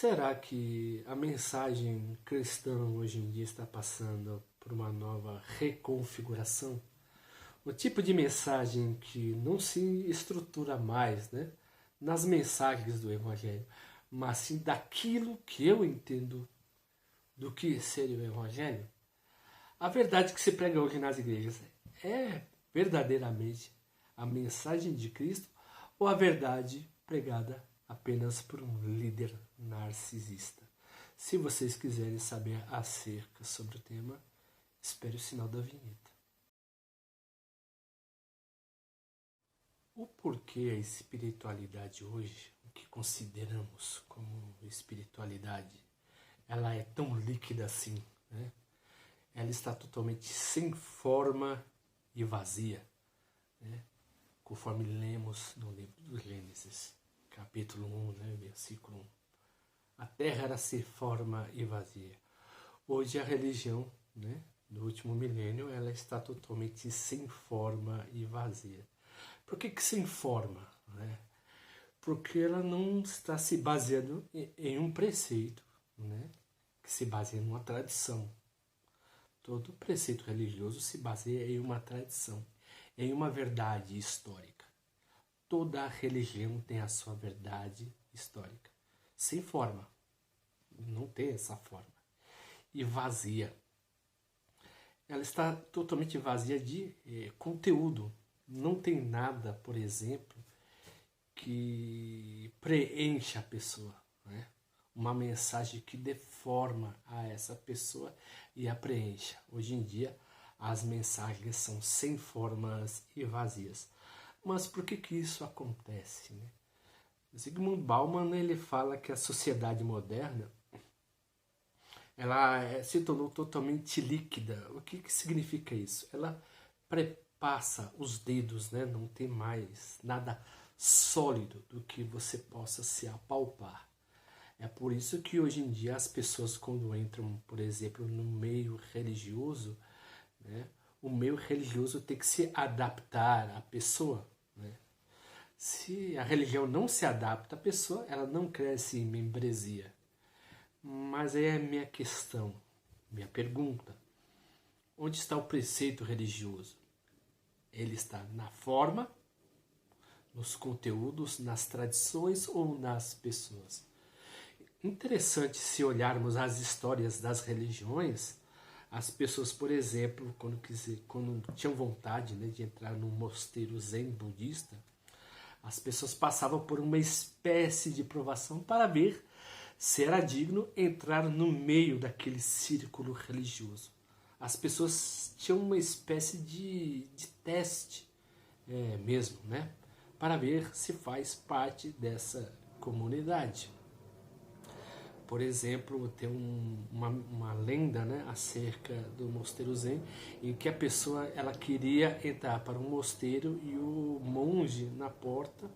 Será que a mensagem cristã hoje em dia está passando por uma nova reconfiguração? O tipo de mensagem que não se estrutura mais, né, nas mensagens do Evangelho, mas sim daquilo que eu entendo do que seria o Evangelho? A verdade que se prega hoje nas igrejas é verdadeiramente a mensagem de Cristo ou a verdade pregada apenas por um líder narcisista? Se vocês quiserem saber acerca sobre o tema, espere o sinal da vinheta. O porquê a espiritualidade hoje, o que consideramos como espiritualidade, ela é tão líquida assim, né? Ela está totalmente sem forma e vazia, né? Conforme lemos no livro do Gênesis, capítulo 1, né, versículo 1. A terra era sem forma e vazia. Hoje a religião, né, do último milênio, ela está totalmente sem forma e vazia. Por que sem forma? Né? Porque ela não está se baseando em um preceito, né, que se baseia em uma tradição. Todo preceito religioso se baseia em uma tradição, em uma verdade histórica. Toda religião tem a sua verdade histórica. Sem forma. Não tem essa forma. E vazia. Ela está totalmente vazia de conteúdo. Não tem nada, por exemplo, que preencha a pessoa, né? Uma mensagem que dê forma a essa pessoa e a preencha. Hoje em dia, as mensagens são sem formas e vazias. Mas por que isso acontece, né? Zygmunt Bauman, ele fala que a sociedade moderna ela se tornou totalmente líquida. O que significa isso? Ela prepassa os dedos, né? Não tem mais nada sólido do que você possa se apalpar. É por isso que hoje em dia as pessoas, quando entram, por exemplo, no meio religioso, né, o meio religioso tem que se adaptar à pessoa. Né? Se a religião não se adapta à pessoa, ela não cresce em membresia. Mas aí é a minha questão, minha pergunta. Onde está o preceito religioso? Ele está na forma, nos conteúdos, nas tradições ou nas pessoas? Interessante se olharmos as histórias das religiões, as pessoas, por exemplo, quando tinham vontade, né, de entrar num mosteiro zen budista, as pessoas passavam por uma espécie de provação para ver se era digno entrar no meio daquele círculo religioso. As pessoas tinham uma espécie de teste mesmo, né, para ver se faz parte dessa comunidade. Por exemplo, tem uma lenda, né, acerca do mosteiro Zen, em que a pessoa ela queria entrar para um mosteiro e o monge na porta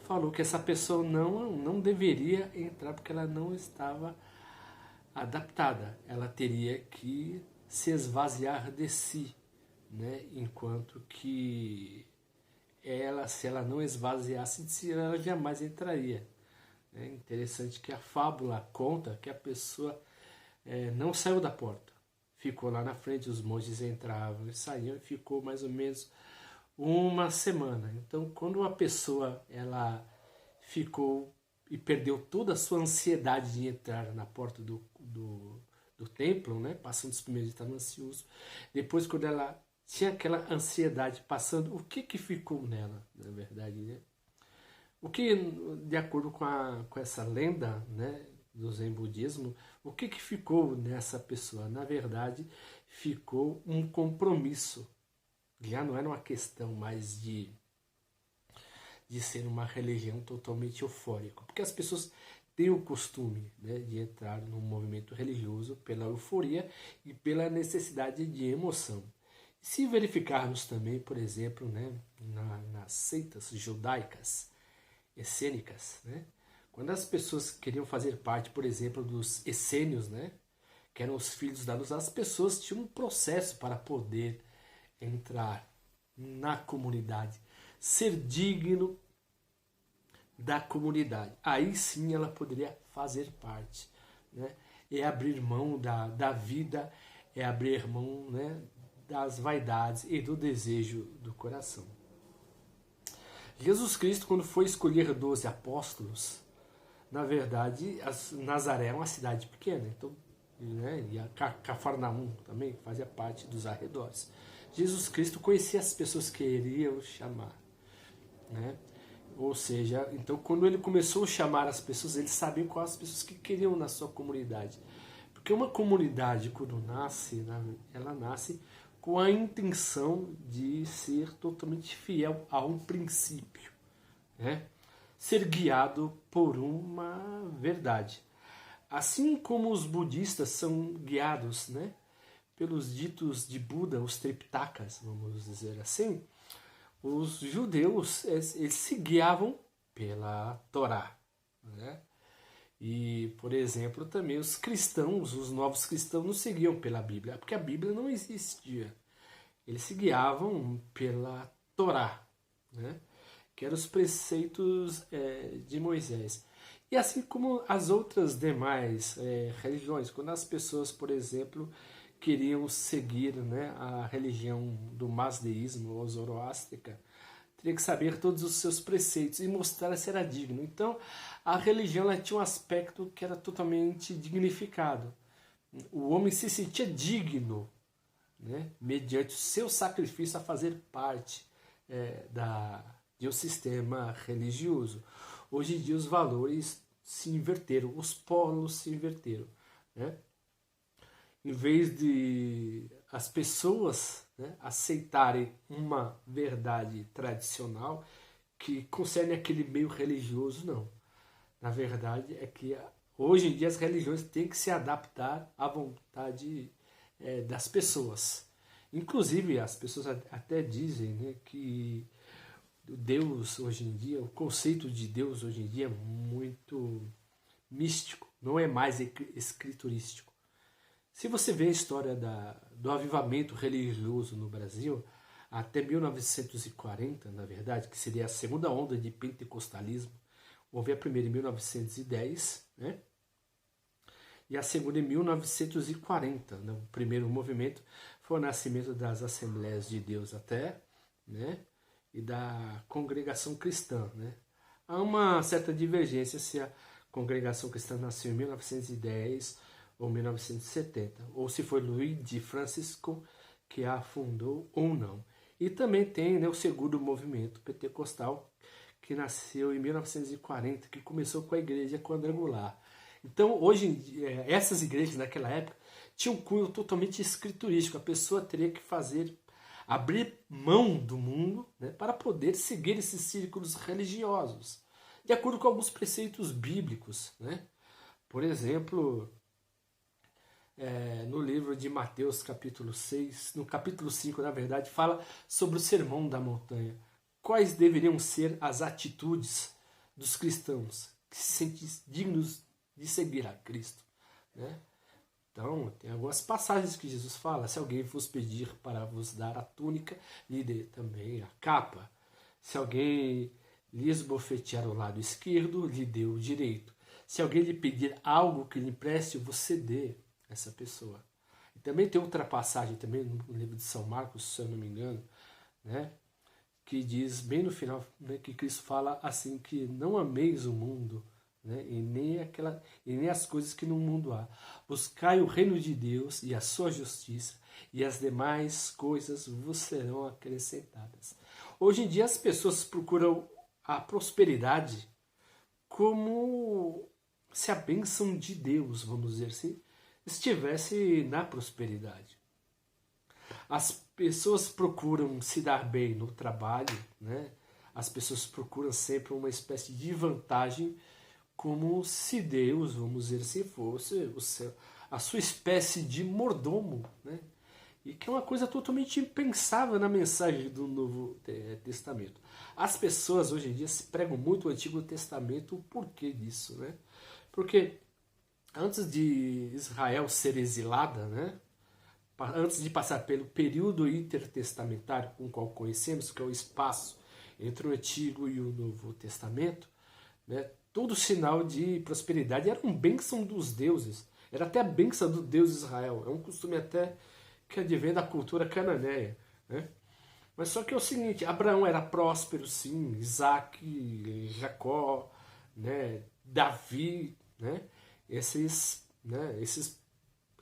falou que essa pessoa não deveria entrar porque ela não estava adaptada. Ela teria que se esvaziar de si, né, enquanto que se ela não esvaziasse de si, ela jamais entraria. É interessante que a fábula conta que a pessoa não saiu da porta. Ficou lá na frente, os monges entravam e saíam e ficou mais ou menos uma semana. Então, quando a pessoa ela ficou e perdeu toda a sua ansiedade de entrar na porta do templo, né, passando os primeiros dias estava ansioso. Depois, quando ela tinha aquela ansiedade passando, o que ficou nela, na verdade, né? O que, de acordo com essa lenda, né, do Zen budismo, o que ficou nessa pessoa? Na verdade, ficou um compromisso. Já não era uma questão mais de ser uma religião totalmente eufórica. Porque as pessoas têm o costume, né, de entrar num movimento religioso pela euforia e pela necessidade de emoção. Se verificarmos também, por exemplo, né, nas seitas judaicas, essênicas, né? Quando as pessoas queriam fazer parte, por exemplo, dos essênios, né, que eram os filhos da luz, as pessoas tinham um processo para poder entrar na comunidade, ser digno da comunidade. Aí sim ela poderia fazer parte, né? É abrir mão da vida, é abrir mão, né, das vaidades e do desejo do coração. Jesus Cristo, quando foi escolher 12 apóstolos, na verdade, Nazaré é uma cidade pequena, então, né, e a Cafarnaum também fazia parte dos arredores. Jesus Cristo conhecia as pessoas que iriam chamar, né? Ou seja, então quando ele começou a chamar as pessoas, ele sabia quais as pessoas que queriam na sua comunidade. Porque uma comunidade, quando nasce, ela nasce com a intenção de ser totalmente fiel a um princípio, né? Ser guiado por uma verdade. Assim como os budistas são guiados, né, pelos ditos de Buda, os Tripitakas, vamos dizer assim, os judeus eles se guiavam pela Torá, né? E, por exemplo, também os cristãos, os novos cristãos, não seguiam pela Bíblia, porque a Bíblia não existia. Eles se guiavam pela Torá, né? Que eram os preceitos de Moisés. E assim como as outras demais religiões, quando as pessoas, por exemplo, queriam seguir, né, a religião do mazdeísmo ou zoroástrica, teria que saber todos os seus preceitos e mostrar se era digno. Então, a religião ela tinha um aspecto que era totalmente dignificado. O homem se sentia digno, né, mediante o seu sacrifício a fazer parte de um sistema religioso. Hoje em dia os valores se inverteram, os polos se inverteram, né? Em vez de as pessoas, né, aceitarem uma verdade tradicional que concerne aquele meio religioso, não. Na verdade é que hoje em dia as religiões têm que se adaptar à vontade das pessoas. Inclusive as pessoas até dizem, né, que Deus hoje em dia, o conceito de Deus hoje em dia é muito místico, não é mais escriturístico. Se você vê a história do avivamento religioso no Brasil, até 1940, na verdade, que seria a segunda onda de pentecostalismo, houve a primeira em 1910, né? E a segunda em 1940. Né? O primeiro movimento foi o nascimento das Assembleias de Deus até, né? E da congregação cristã, né? Há uma certa divergência se a congregação cristã nasceu em 1910 ou 1970, ou se foi Luís de Francisco que a fundou ou não. E também tem, né, o segundo movimento pentecostal, que nasceu em 1940, que começou com a igreja quadrangular. Então, hoje em dia, essas igrejas naquela época tinham um cunho totalmente escriturístico. A pessoa teria que abrir mão do mundo, né, para poder seguir esses círculos religiosos, de acordo com alguns preceitos bíblicos, né? Por exemplo, no livro de Mateus, capítulo 6, no capítulo 5, na verdade, fala sobre o sermão da montanha. Quais deveriam ser as atitudes dos cristãos que se sentem dignos de seguir a Cristo, né? Então, tem algumas passagens que Jesus fala: se alguém vos pedir para vos dar a túnica, lhe dê também a capa. Se alguém lhe esbofetear o lado esquerdo, lhe dê o direito. Se alguém lhe pedir algo que lhe empreste, você dê essa pessoa. E também tem outra passagem também no livro de São Marcos, se eu não me engano, né, que diz bem no final, né, que Cristo fala assim, que não ameis o mundo, né, e nem as coisas que no mundo há. Buscai o reino de Deus e a sua justiça, e as demais coisas vos serão acrescentadas. Hoje em dia as pessoas procuram a prosperidade como se a bênção de Deus, vamos dizer assim, estivesse na prosperidade. As pessoas procuram se dar bem no trabalho, né? As pessoas procuram sempre uma espécie de vantagem, como se Deus, vamos dizer assim, fosse a sua espécie de mordomo, né? E que é uma coisa totalmente impensável na mensagem do Novo Testamento. As pessoas hoje em dia se pregam muito o Antigo Testamento. O porquê disso, né? Porque antes de Israel ser exilada, né, antes de passar pelo período intertestamentário com o qual conhecemos, que é o espaço entre o Antigo e o Novo Testamento, né, todo sinal de prosperidade, era uma bênção dos deuses, era até a bênção do Deus de Israel, é um costume até que advém da cultura cananeia, né? Mas só que é o seguinte, Abraão era próspero, sim, Isaac, Jacó, né, Davi, né, esses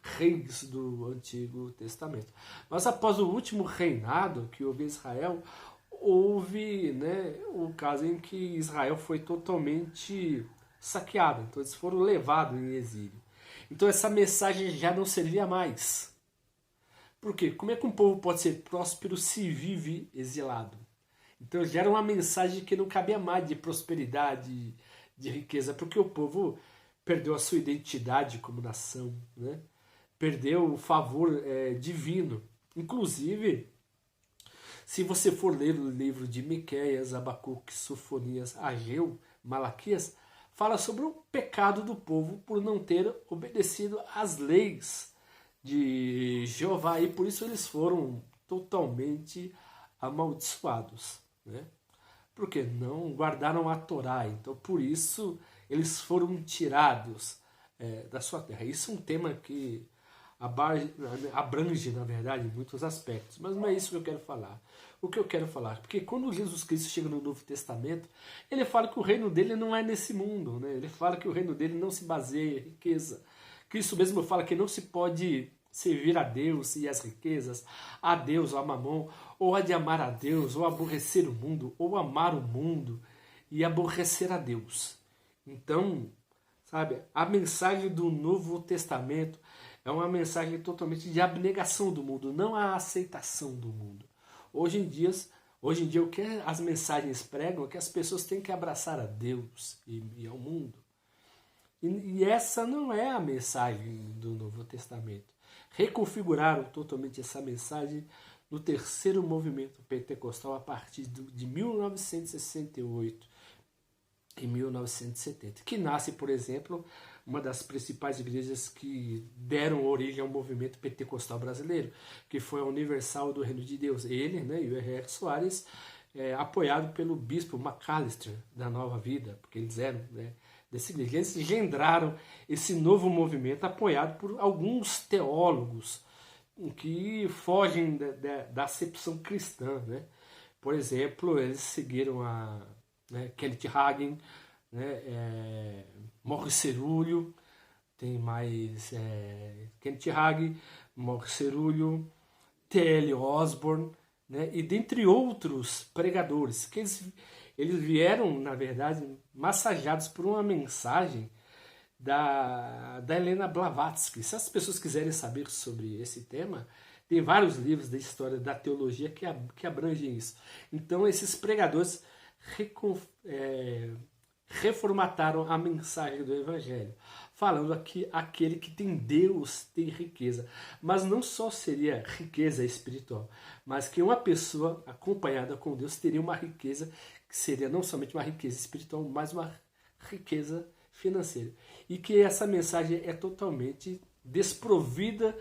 reis do Antigo Testamento. Mas após o último reinado que houve em Israel, houve, né, o caso em que Israel foi totalmente saqueado, então eles foram levados em exílio. Então essa mensagem já não servia mais. Por quê? Como é que um povo pode ser próspero se vive exilado? Então gera uma mensagem que não cabia mais de prosperidade, de riqueza, porque o povo perdeu a sua identidade como nação, né? Perdeu o favor divino. Inclusive, se você for ler o livro de Miqueias, Abacuque, Sofonias, Ageu, Malaquias, fala sobre o pecado do povo por não ter obedecido às leis de Jeová, e por isso eles foram totalmente amaldiçoados, né? Porque não guardaram a Torá, então por isso eles foram tirados da sua terra. Isso é um tema que abrange, na verdade, muitos aspectos, mas não é isso que eu quero falar. O que eu quero falar, porque quando Jesus Cristo chega no Novo Testamento, ele fala que o reino dele não é nesse mundo, né? Ele fala que o reino dele não se baseia em riqueza. Cristo mesmo fala que não se pode servir a Deus e as riquezas, a Deus ou a Mamon, ou a de amar a Deus, ou aborrecer o mundo, ou amar o mundo e aborrecer a Deus. Então, sabe, a mensagem do Novo Testamento é uma mensagem totalmente de abnegação do mundo, não a aceitação do mundo. Hoje em dia o que as mensagens pregam é que as pessoas têm que abraçar a Deus e ao mundo. E essa não é a mensagem do Novo Testamento. Reconfiguraram totalmente essa mensagem no terceiro movimento pentecostal a partir de 1968 e 1970, que nasce, por exemplo, uma das principais igrejas que deram origem ao movimento pentecostal brasileiro, que foi a Universal do Reino de Deus. Ele, né, e o R.R. Soares, apoiado pelo bispo McAllister da Nova Vida, porque eles eram, né, dessa igreja. Eles engendraram esse novo movimento apoiado por alguns teólogos que fogem da acepção cristã, né? Por exemplo, eles seguiram Kenneth Hagin, né, Maurice Cerullo, tem mais Kenneth Hagin, Maurice Cerullo, T.L. Osborne, né, e dentre outros pregadores, que eles vieram, na verdade, massageados por uma mensagem da Helena Blavatsky. Se as pessoas quiserem saber sobre esse tema, tem vários livros da história da teologia que abrangem isso. Então, esses pregadores reformataram a mensagem do Evangelho, falando que aquele que tem Deus tem riqueza. Mas não só seria riqueza espiritual, mas que uma pessoa acompanhada com Deus teria uma riqueza que seria não somente uma riqueza espiritual, mas uma riqueza financeira. E que essa mensagem é totalmente desprovida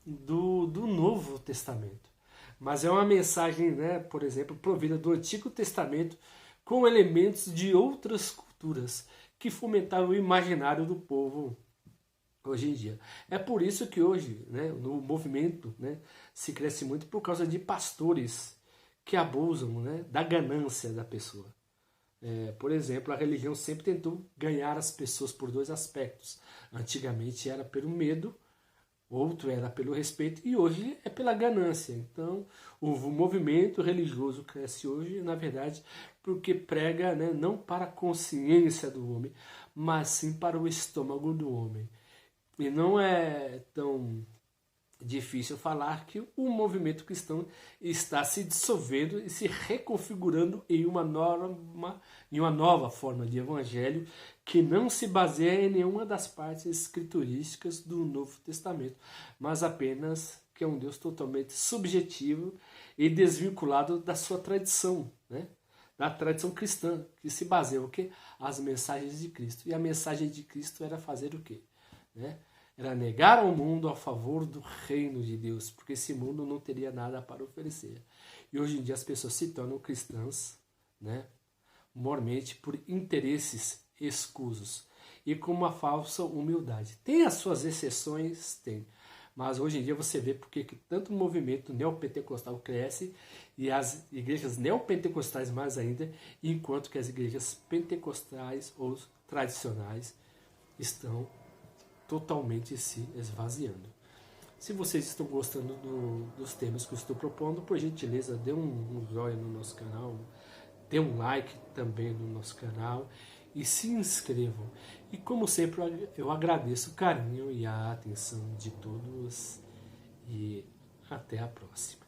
do Novo Testamento. Mas é uma mensagem, né, por exemplo, provida do Antigo Testamento com elementos de outras culturas que fomentaram o imaginário do povo hoje em dia. É por isso que hoje, né, no movimento, né, se cresce muito por causa de pastores que abusam, né, da ganância da pessoa. Por exemplo, a religião sempre tentou ganhar as pessoas por dois aspectos. Antigamente era pelo medo, outro era pelo respeito e hoje é pela ganância. Então, o movimento religioso cresce hoje, na verdade, porque prega, né, não para a consciência do homem, mas sim para o estômago do homem. E não é tão difícil falar que o movimento cristão está se dissolvendo e se reconfigurando em uma nova forma de evangelho que não se baseia em nenhuma das partes escriturísticas do Novo Testamento, mas apenas que é um Deus totalmente subjetivo e desvinculado da sua tradição, né? Da tradição cristã, que se baseia o quê? As mensagens de Cristo. E a mensagem de Cristo era fazer o quê? Né? Era negar ao mundo a favor do reino de Deus, porque esse mundo não teria nada para oferecer. E hoje em dia as pessoas se tornam cristãs, né, mormente por interesses escusos e com uma falsa humildade. Tem as suas exceções? Tem. Mas hoje em dia você vê porque que tanto o movimento neopentecostal cresce e as igrejas neopentecostais mais ainda, enquanto que as igrejas pentecostais ou tradicionais estão totalmente se esvaziando. Se vocês estão gostando dos temas que eu estou propondo, por gentileza, dê um joinha no nosso canal, dê um like também no nosso canal e se inscrevam. E como sempre, eu agradeço o carinho e a atenção de todos e até a próxima.